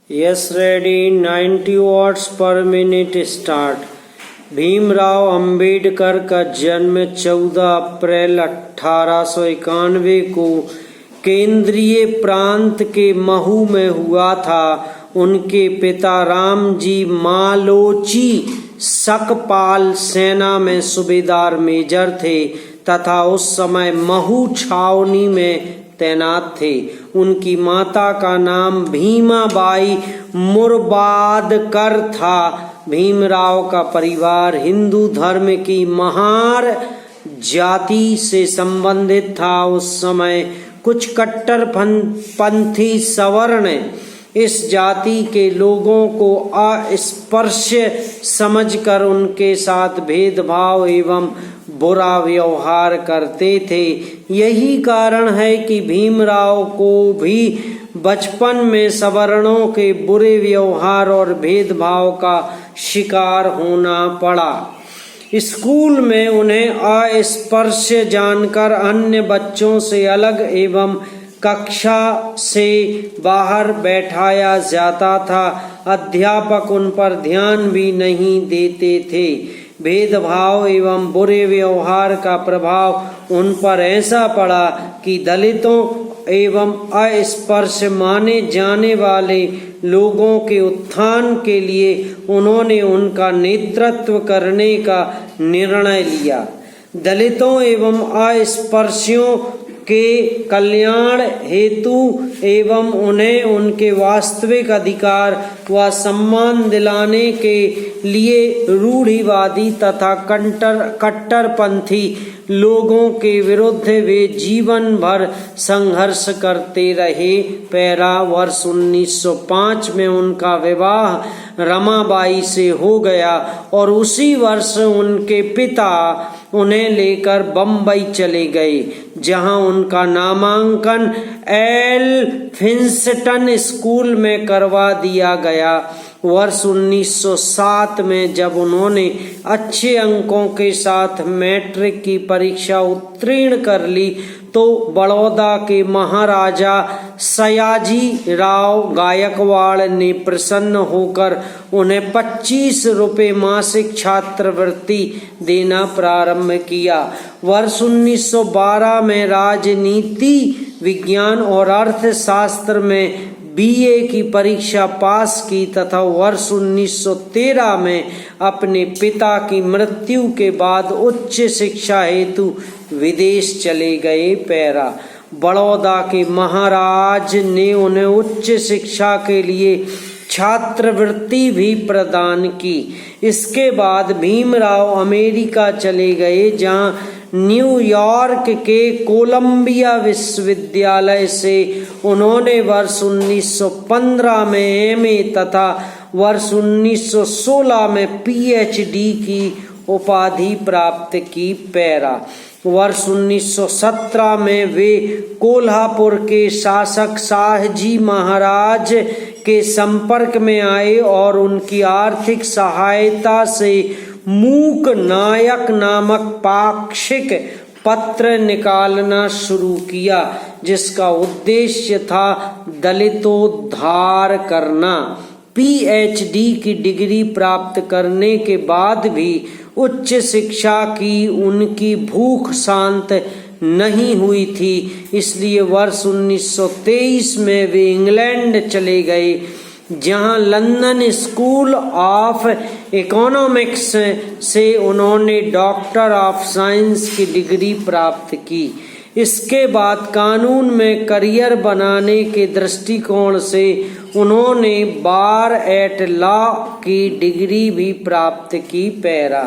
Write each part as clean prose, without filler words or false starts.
Yes ready 90 watts पर minute start. Bhimrao Ambedkar का जन्म 14 अप्रैल 1891 को केंद्रीय प्रांत के महू में हुआ था। उनके पिता रामजी मालोची सकपाल सेना में सूबेदार मेजर थे तथा उस समय महू छावनी में तैनात थे। उनकी माता का नाम भीमाबाई मुरबादकर था। भीमराव का परिवार हिंदू धर्म की महार जाति से संबंधित था। उस समय कुछ कट्टरपंथी सवर्ण इस जाति के लोगों को अस्पृश्य समझकर उनके साथ भेदभाव एवं बुरा व्यवहार करते थे। यही कारण है कि भीमराव को भी बचपन में सवर्णों के बुरे व्यवहार और भेदभाव का शिकार होना पड़ा। स्कूल में उन्हें अस्पृश्य जानकर अन्य बच्चों से अलग एवं कक्षा से बाहर बैठाया जाता था। अध्यापक उन पर ध्यान भी नहीं देते थे। भेदभाव एवं बुरे व्यवहार का प्रभाव उन पर ऐसा पड़ा कि दलितों एवं अस्पृश्य माने जाने वाले लोगों के उत्थान के लिए उन्होंने उनका नेतृत्व करने का निर्णय लिया। दलितों एवं अस्पृश्यों के कल्याण हेतु एवं उन्हें उनके वास्तविक अधिकार व सम्मान दिलाने के लिए रूढ़िवादी तथा कट्टरपंथी लोगों के विरुद्ध वे जीवन भर संघर्ष करते रहे। पैरा वर्ष 1905 में उनका विवाह रमाबाई से हो गया और उसी वर्ष उनके पिता उन्हें लेकर बम्बई चले गए, जहां उनका नामांकन एल्फिंस्टन स्कूल में करवा दिया गया। वर्ष 1907 में जब उन्होंने अच्छे अंकों के साथ मैट्रिक की परीक्षा उत्तीर्ण कर ली तो बड़ौदा के महाराजा सयाजी राव गायकवाड़ ने प्रसन्न होकर उन्हें 25 रुपये मासिक छात्रवृत्ति देना प्रारंभ किया। वर्ष 1912 में राजनीति विज्ञान और अर्थशास्त्र में बीए की परीक्षा पास की तथा वर्ष 1913 में अपने पिता की मृत्यु के बाद उच्च शिक्षा हेतु विदेश चले गए। पैरा बड़ौदा के महाराज ने उन्हें उच्च शिक्षा के लिए छात्रवृत्ति भी प्रदान की। इसके बाद भीमराव अमेरिका चले गए, जहां न्यूयॉर्क के कोलंबिया विश्वविद्यालय से उन्होंने वर्ष 1915 में एमए तथा वर्ष 1916 में पीएचडी की उपाधि प्राप्त की। पैरा वर्ष 1917 में वे कोल्हापुर के शासक शाहजी महाराज के संपर्क में आए और उनकी आर्थिक सहायता से मूक नायक नामक पाक्षिक पत्र निकालना शुरू किया, जिसका उद्देश्य था दलितोद्धार करना। पीएचडी की डिग्री प्राप्त करने के बाद भी उच्च शिक्षा की उनकी भूख शांत नहीं हुई थी, इसलिए वर्ष 1923 में वे इंग्लैंड चले गए, जहां लंदन स्कूल ऑफ इकोनॉमिक्स से उन्होंने डॉक्टर ऑफ साइंस की डिग्री प्राप्त की। इसके बाद कानून में करियर बनाने के दृष्टिकोण से उन्होंने बार एट लॉ की डिग्री भी प्राप्त की। पैरा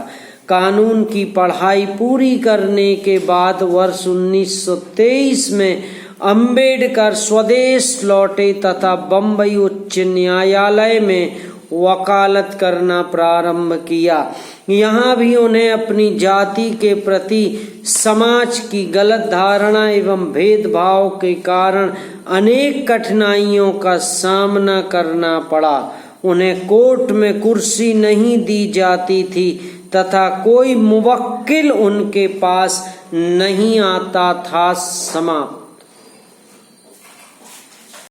कानून की पढ़ाई पूरी करने के बाद वर्ष 1923 में अंबेडकर स्वदेश लौटे तथा बम्बई उच्च न्यायालय में वकालत करना प्रारंभ किया। यहाँ भी उन्हें अपनी जाति के प्रति समाज की गलत धारणा एवं भेदभाव के कारण अनेक कठिनाइयों का सामना करना पड़ा। उन्हें कोर्ट में कुर्सी नहीं दी जाती थी तथा कोई मुवक्किल उनके पास नहीं आता था। समाप्त।